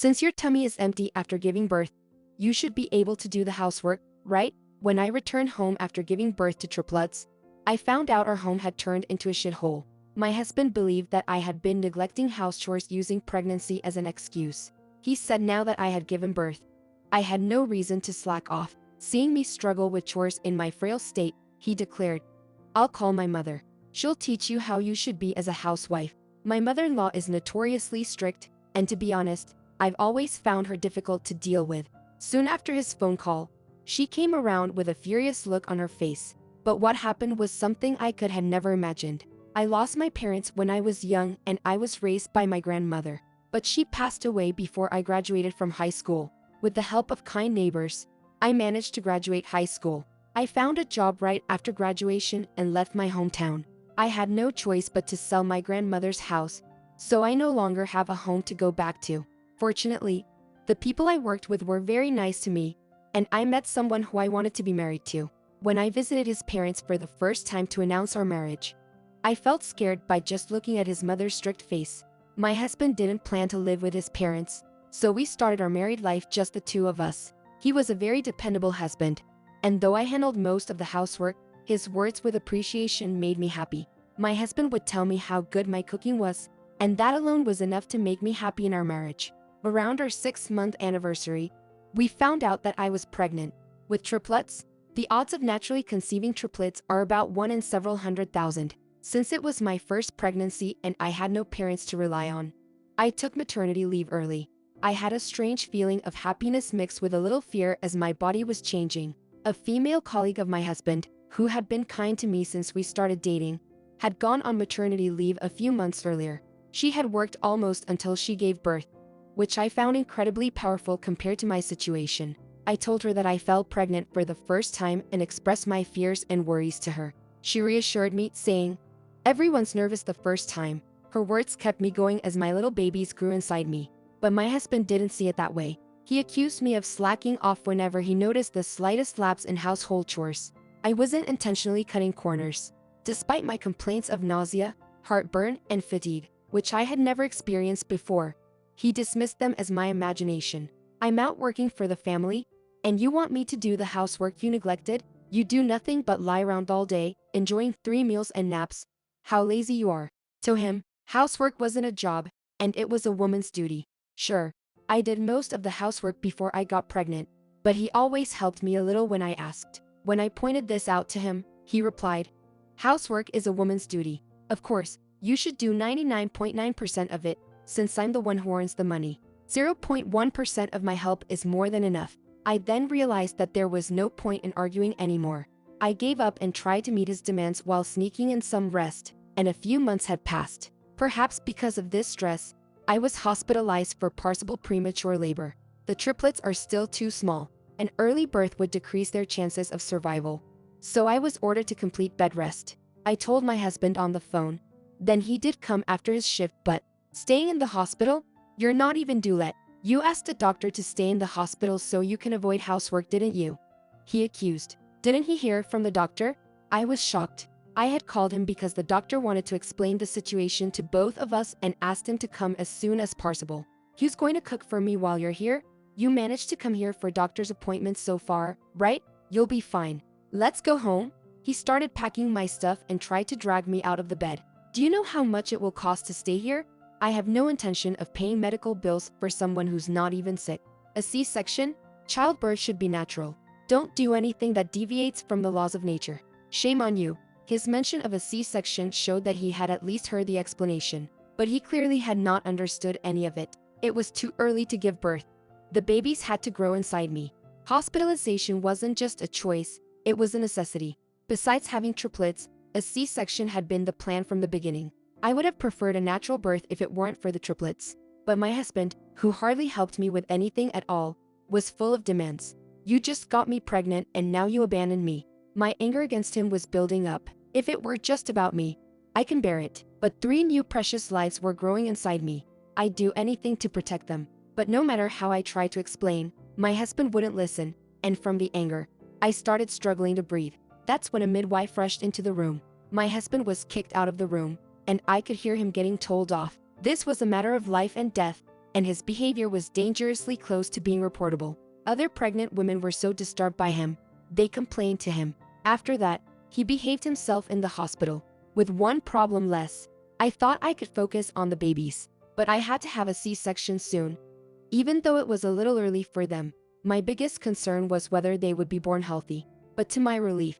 Since your tummy is empty after giving birth, you should be able to do the housework, right? When I returned home after giving birth to triplets, I found out our home had turned into a shithole. My husband believed that I had been neglecting house chores using pregnancy as an excuse. He said now that I had given birth, I had no reason to slack off. Seeing me struggle with chores in my frail state, he declared, "I'll call my mother. She'll teach you how you should be as a housewife." My mother-in-law is notoriously strict, and to be honest, I've always found her difficult to deal with. Soon after his phone call, she came around with a furious look on her face. But what happened was something I could have never imagined. I lost my parents when I was young and I was raised by my grandmother. But she passed away before I graduated from high school. With the help of kind neighbors, I managed to graduate high school. I found a job right after graduation and left my hometown. I had no choice but to sell my grandmother's house, so I no longer have a home to go back to. Fortunately, the people I worked with were very nice to me, and I met someone who I wanted to be married to. When I visited his parents for the first time to announce our marriage, I felt scared by just looking at his mother's strict face. My husband didn't plan to live with his parents, so we started our married life just the two of us. He was a very dependable husband, and though I handled most of the housework, his words with appreciation made me happy. My husband would tell me how good my cooking was, and that alone was enough to make me happy in our marriage. Around our 6-month anniversary, we found out that I was pregnant. With triplets, the odds of naturally conceiving triplets are about 1 in several 100,000. Since it was my first pregnancy and I had no parents to rely on, I took maternity leave early. I had a strange feeling of happiness mixed with a little fear as my body was changing. A female colleague of my husband, who had been kind to me since we started dating, had gone on maternity leave a few months earlier. She had worked almost until she gave birth, which I found incredibly powerful compared to my situation. I told her that I felt pregnant for the first time and expressed my fears and worries to her. She reassured me, saying, "Everyone's nervous the first time." Her words kept me going as my little babies grew inside me. But my husband didn't see it that way. He accused me of slacking off whenever he noticed the slightest lapse in household chores. I wasn't intentionally cutting corners. Despite my complaints of nausea, heartburn, and fatigue, which I had never experienced before, he dismissed them as my imagination. "I'm out working for the family, and you want me to do the housework you neglected? You do nothing but lie around all day, enjoying 3 meals and naps. How lazy you are." To him, housework wasn't a job, and it was a woman's duty. Sure, I did most of the housework before I got pregnant, but he always helped me a little when I asked. When I pointed this out to him, he replied, "Housework is a woman's duty. Of course, you should do 99.9% of it, since I'm the one who earns the money. 0.1% of my help is more than enough." I then realized that there was no point in arguing anymore. I gave up and tried to meet his demands while sneaking in some rest, and a few months had passed. Perhaps because of this stress, I was hospitalized for possible premature labor. The triplets are still too small. An early birth would decrease their chances of survival. So I was ordered to complete bed rest. I told my husband on the phone. Then he did come after his shift, but staying in the hospital? You're not even doula. You asked the doctor to stay in the hospital so you can avoid housework, didn't you? He accused. Didn't he hear from the doctor? I was shocked. I had called him because the doctor wanted to explain the situation to both of us and asked him to come as soon as possible. "He's going to cook for me while you're here? You managed to come here for doctor's appointments so far, right? You'll be fine. Let's go home." He started packing my stuff and tried to drag me out of the bed. "Do you know how much it will cost to stay here? I have no intention of paying medical bills for someone who's not even sick. A C-section? Childbirth should be natural. Don't do anything that deviates from the laws of nature. Shame on you." His mention of a C-section showed that he had at least heard the explanation, but he clearly had not understood any of it. It was too early to give birth. The babies had to grow inside me. Hospitalization wasn't just a choice, it was a necessity. Besides having triplets, a C-section had been the plan from the beginning. I would have preferred a natural birth if it weren't for the triplets. But my husband, who hardly helped me with anything at all, was full of demands. "You just got me pregnant and now you abandon me." My anger against him was building up. If it were just about me, I can bear it. But 3 new precious lives were growing inside me. I'd do anything to protect them. But no matter how I tried to explain, my husband wouldn't listen, and from the anger, I started struggling to breathe. That's when a midwife rushed into the room. My husband was kicked out of the room, and I could hear him getting told off. This was a matter of life and death. and his behavior was dangerously close to being reportable. Other pregnant women were so disturbed by him, they complained to him. After that, he behaved himself in the hospital. With one problem less, I thought I could focus on the babies, but I had to have a C-section soon. Even though it was a little early for them, my biggest concern was whether they would be born healthy. But to my relief,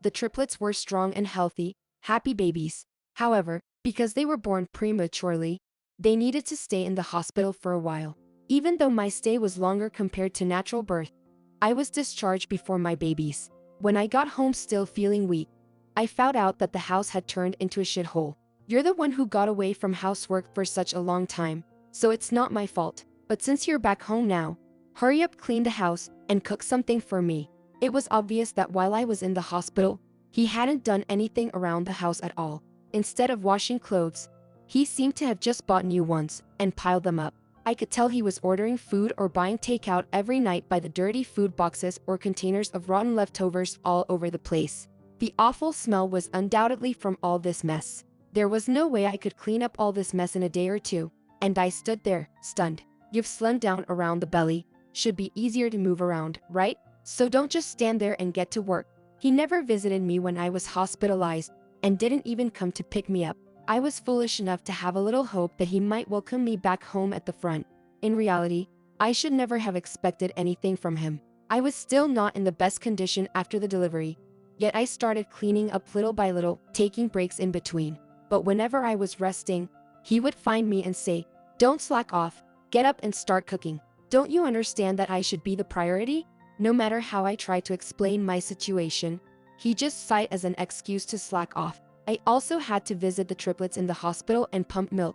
the triplets were strong and healthy, happy babies. However, because they were born prematurely, they needed to stay in the hospital for a while. Even though my stay was longer compared to natural birth, I was discharged before my babies. When I got home still feeling weak, I found out that the house had turned into a shithole. You're the one who got away from housework for such a long time, so it's not my fault. But since you're back home now, hurry up, clean the house, and cook something for me. It was obvious that while I was in the hospital, he hadn't done anything around the house at all. Instead of washing clothes, he seemed to have just bought new ones and piled them up. I could tell he was ordering food or buying takeout every night by the dirty food boxes or containers of rotten leftovers all over the place. The awful smell was undoubtedly from all this mess. There was no way I could clean up all this mess in a day or two, and I stood there, stunned. You've slumped down around the belly. Should be easier to move around, right? So don't just stand there and get to work. He never visited me when I was hospitalized, and didn't even come to pick me up. I was foolish enough to have a little hope that he might welcome me back home at the front. In reality, I should never have expected anything from him. I was still not in the best condition after the delivery, yet I started cleaning up little by little, taking breaks in between. But whenever I was resting, he would find me and say, "Don't slack off, get up and start cooking. Don't you understand that I should be the priority?" No matter how I tried to explain my situation, he just cited as an excuse to slack off. I also had to visit the triplets in the hospital and pump milk.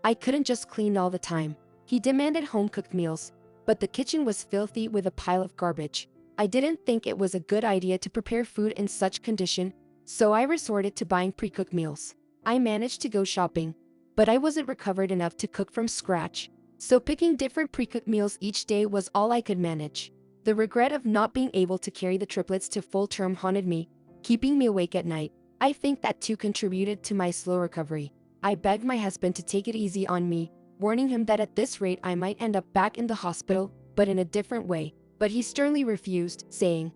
I couldn't just clean all the time. He demanded home-cooked meals, but the kitchen was filthy with a pile of garbage. I didn't think it was a good idea to prepare food in such condition, so I resorted to buying pre-cooked meals. I managed to go shopping, but I wasn't recovered enough to cook from scratch, so picking different pre-cooked meals each day was all I could manage. The regret of not being able to carry the triplets to full term haunted me, keeping me awake at night. I think that too contributed to my slow recovery. I begged my husband to take it easy on me, warning him that at this rate I might end up back in the hospital, but in a different way. But he sternly refused, saying,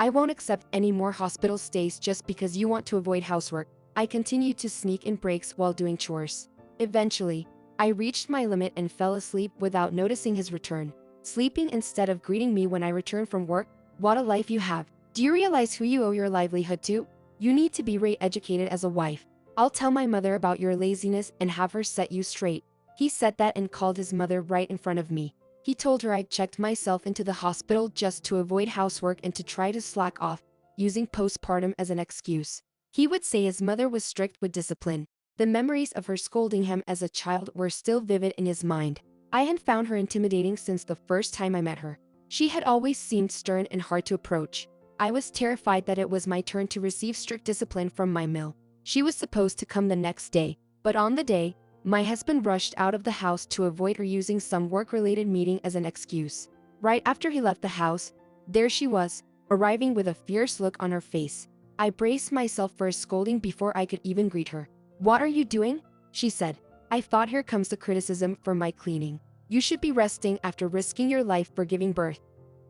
"I won't accept any more hospital stays just because you want to avoid housework." I continued to sneak in breaks while doing chores. Eventually, I reached my limit and fell asleep without noticing his return. Sleeping instead of greeting me when I returned from work. What a life you have. Do you realize who you owe your livelihood to? You need to be re-educated as a wife. I'll tell my mother about your laziness and have her set you straight. He said that and called his mother right in front of me. He told her I'd checked myself into the hospital just to avoid housework and to try to slack off, using postpartum as an excuse. He would say his mother was strict with discipline. The memories of her scolding him as a child were still vivid in his mind. I had found her intimidating since the first time I met her. She had always seemed stern and hard to approach. I was terrified that it was my turn to receive strict discipline from my mill. She was supposed to come the next day, but on the day, my husband rushed out of the house to avoid her using some work-related meeting as an excuse. Right after he left the house, there she was, arriving with a fierce look on her face. I braced myself for a scolding before I could even greet her. "What are you doing?" she said. "I thought here comes the criticism for my cleaning. You should be resting after risking your life for giving birth."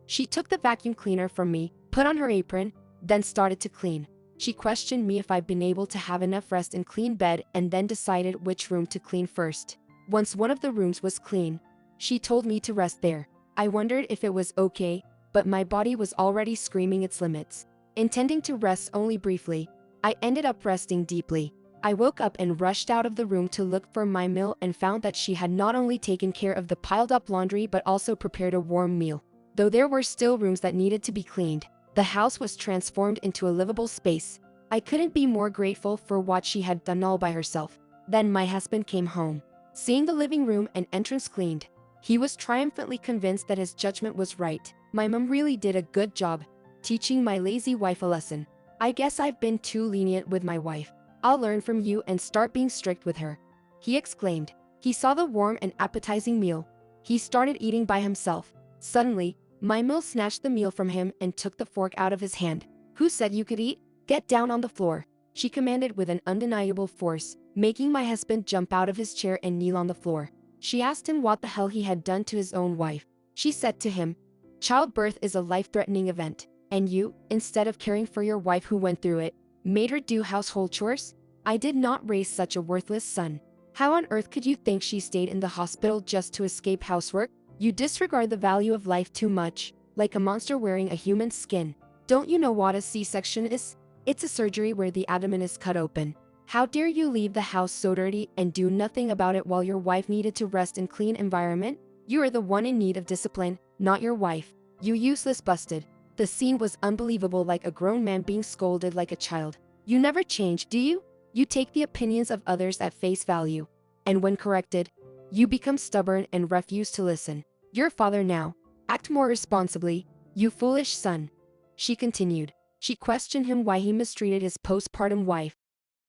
She took the vacuum cleaner from me, put on her apron, then started to clean. She questioned me if I'd been able to have enough rest and clean bed, and then decided which room to clean first. Once one of the rooms was clean, she told me to rest there. I wondered if it was okay, but my body was already screaming its limits. Intending to rest only briefly, I ended up resting deeply. I woke up and rushed out of the room to look for my meal and found that she had not only taken care of the piled-up laundry but also prepared a warm meal. Though there were still rooms that needed to be cleaned, the house was transformed into a livable space. I couldn't be more grateful for what she had done all by herself. Then my husband came home. Seeing the living room and entrance cleaned, he was triumphantly convinced that his judgment was right. My mom really did a good job teaching my lazy wife a lesson. I guess I've been too lenient with my wife. I'll learn from you and start being strict with her," he exclaimed. He saw the warm and appetizing meal. He started eating by himself. Suddenly, my mill snatched the meal from him and took the fork out of his hand. "Who said you could eat? Get down on the floor," she commanded with an undeniable force, making my husband jump out of his chair and kneel on the floor. She asked him what the hell he had done to his own wife. She said to him, "Childbirth is a life-threatening event, and you, instead of caring for your wife who went through it, made her do household chores? I did not raise such a worthless son. How on earth could you think she stayed in the hospital just to escape housework? You disregard the value of life too much, like a monster wearing a human skin. Don't you know what a C-section is? It's a surgery where the abdomen is cut open. How dare you leave the house so dirty and do nothing about it while your wife needed to rest in clean environment? You are the one in need of discipline, not your wife. You useless busted." The scene was unbelievable, like a grown man being scolded like a child. You never change, do you? You take the opinions of others at face value. And when corrected, you become stubborn and refuse to listen. You're a father now. Act more responsibly, you foolish son. She continued. She questioned him why he mistreated his postpartum wife.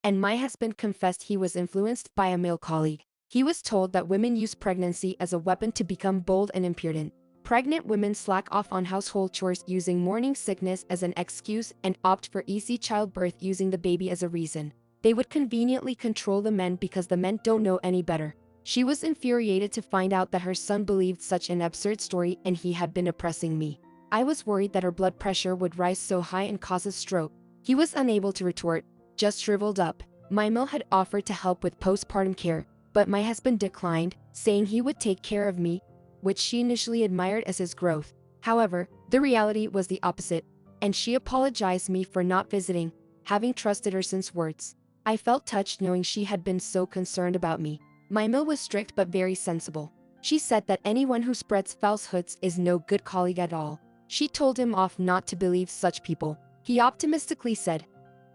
And my husband confessed he was influenced by a male colleague. He was told that women use pregnancy as a weapon to become bold and impudent. Pregnant women slack off on household chores using morning sickness as an excuse and opt for easy childbirth using the baby as a reason. They would conveniently control the men because the men don't know any better. She was infuriated to find out that her son believed such an absurd story and he had been oppressing me. I was worried that her blood pressure would rise so high and cause a stroke. He was unable to retort, just shriveled up. My mill had offered to help with postpartum care, but my husband declined, saying he would take care of me, which she initially admired as his growth. However, the reality was the opposite, and she apologized me for not visiting, having trusted her since words. I felt touched knowing she had been so concerned about me. My mill was strict but very sensible. She said that anyone who spreads falsehoods is no good colleague at all. She told him off not to believe such people. He optimistically said,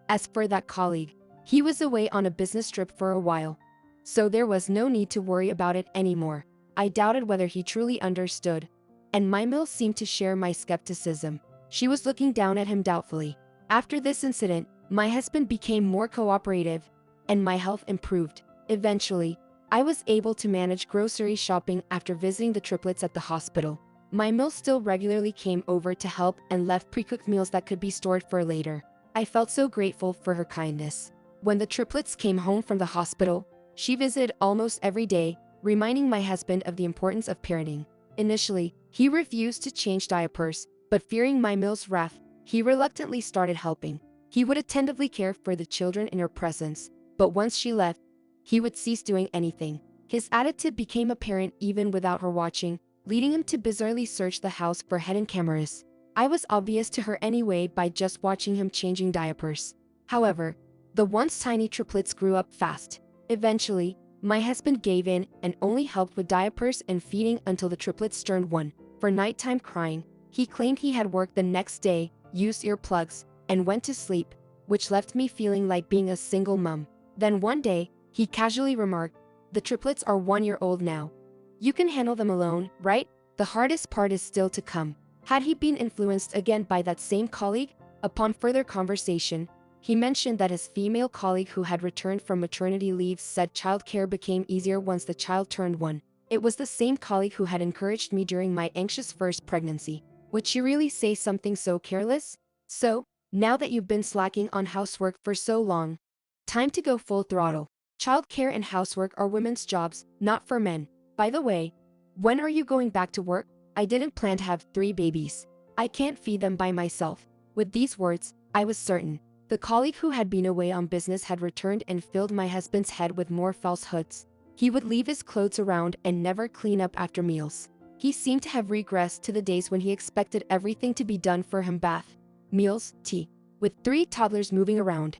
"As for that colleague, he was away on a business trip for a while, so there was no need to worry about it anymore." I doubted whether he truly understood, and my mill seemed to share my skepticism. She was looking down at him doubtfully. After this incident, my husband became more cooperative, and my health improved. Eventually, I was able to manage grocery shopping after visiting the triplets at the hospital. My mill still regularly came over to help and left pre-cooked meals that could be stored for later. I felt so grateful for her kindness. When the triplets came home from the hospital, she visited almost every day, reminding my husband of the importance of parenting. Initially, he refused to change diapers, but fearing my mill's wrath, he reluctantly started helping. He would attentively care for the children in her presence, but once she left, he would cease doing anything. His attitude became apparent even without her watching, leading him to bizarrely search the house for hidden cameras. I was obvious to her anyway by just watching him changing diapers. However, the once tiny triplets grew up fast. Eventually, my husband gave in and only helped with diapers and feeding until the triplets turned one. For nighttime crying, he claimed he had worked the next day, used earplugs, and went to sleep, which left me feeling like being a single mom. Then one day, he casually remarked, "The triplets are 1 year old now. You can handle them alone, right? The hardest part is still to come." Had he been influenced again by that same colleague? Upon further conversation, he mentioned that his female colleague who had returned from maternity leave said childcare became easier once the child turned one. It was the same colleague who had encouraged me during my anxious first pregnancy. Would she really say something so careless? So, now that you've been slacking on housework for so long, time to go full throttle. Childcare and housework are women's jobs, not for men. By the way, when are you going back to work? I didn't plan to have 3 babies. I can't feed them by myself. With these words, I was certain. The colleague who had been away on business had returned and filled my husband's head with more falsehoods. He would leave his clothes around and never clean up after meals. He seemed to have regressed to the days when he expected everything to be done for him: bath, meals, tea. With 3 toddlers moving around,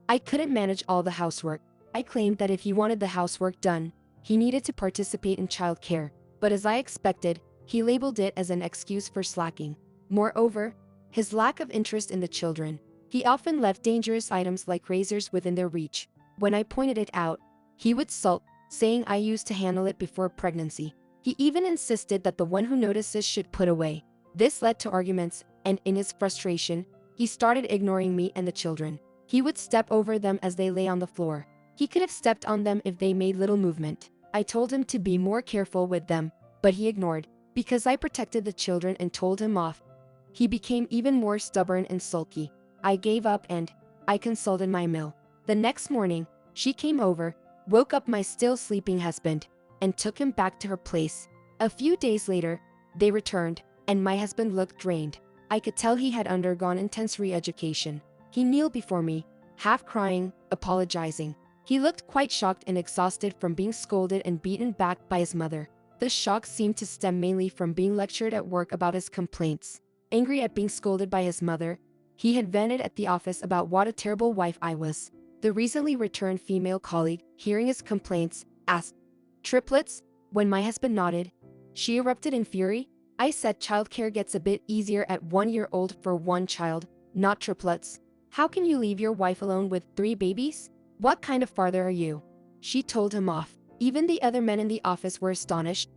I couldn't manage all the housework. I claimed that if he wanted the housework done, he needed to participate in childcare, but as I expected, he labeled it as an excuse for slacking. Moreover, his lack of interest in the children. He often left dangerous items like razors within their reach. When I pointed it out, he would sulk, saying I used to handle it before pregnancy. He even insisted that the one who notices should put away. This led to arguments, and in his frustration, he started ignoring me and the children. He would step over them as they lay on the floor. He could have stepped on them if they made little movement. I told him to be more careful with them, but he ignored. Because I protected the children and told him off, he became even more stubborn and sulky. I gave up and I consulted my mill. The next morning, she came over, woke up my still sleeping husband. and took him back to her place. A few days later, they returned, and my husband looked drained. I could tell he had undergone intense re-education. He kneeled before me, half crying, apologizing. He looked quite shocked and exhausted from being scolded and beaten back by his mother. The shock seemed to stem mainly from being lectured at work about his complaints. Angry at being scolded by his mother, he had vented at the office about what a terrible wife I was. The recently returned female colleague, hearing his complaints, asked, "Triplets?" When my husband nodded, she erupted in fury. I said childcare gets a bit easier at 1 year old for one child, not triplets. How can you leave your wife alone with 3 babies? What kind of father are you? She told him off. Even the other men in the office were astonished.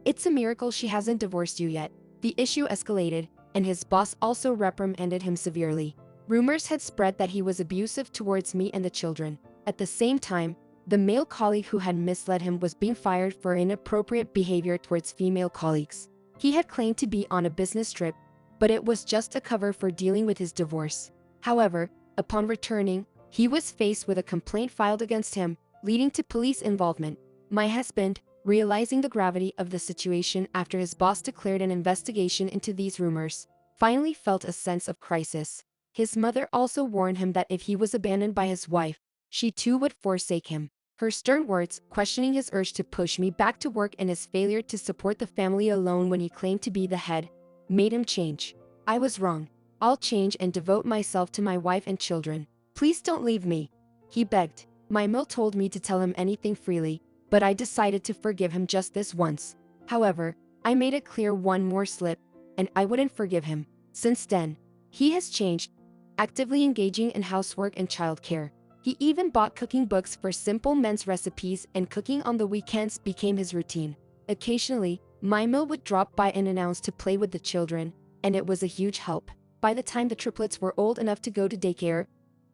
It's a miracle she hasn't divorced you yet. The issue escalated, and his boss also reprimanded him severely. Rumors had spread that he was abusive towards me and the children. At the same time, the male colleague who had misled him was being fired for inappropriate behavior towards female colleagues. He had claimed to be on a business trip, but it was just a cover for dealing with his divorce. However, upon returning, he was faced with a complaint filed against him, leading to police involvement. My husband, realizing the gravity of the situation after his boss declared an investigation into these rumors, finally felt a sense of crisis. His mother also warned him that if he was abandoned by his wife, she too would forsake him. Her stern words, questioning his urge to push me back to work and his failure to support the family alone when he claimed to be the head, made him change. I was wrong. I'll change and devote myself to my wife and children. Please don't leave me, he begged. My mill told me to tell him anything freely, but I decided to forgive him just this once. However, I made it clear one more slip, and I wouldn't forgive him. Since then, he has changed, actively engaging in housework and childcare. He even bought cooking books for simple men's recipes, and cooking on the weekends became his routine. Occasionally, my mill would drop by unannounced to play with the children, and it was a huge help. By the time the triplets were old enough to go to daycare,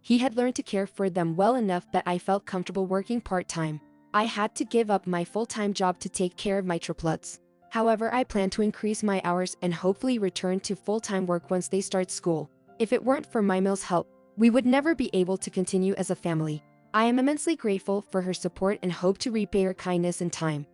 he had learned to care for them well enough that I felt comfortable working part-time. I had to give up my full-time job to take care of my triplets. However, I plan to increase my hours and hopefully return to full-time work once they start school. If it weren't for my mill's help, we would never be able to continue as a family. I am immensely grateful for her support and hope to repay her kindness in time.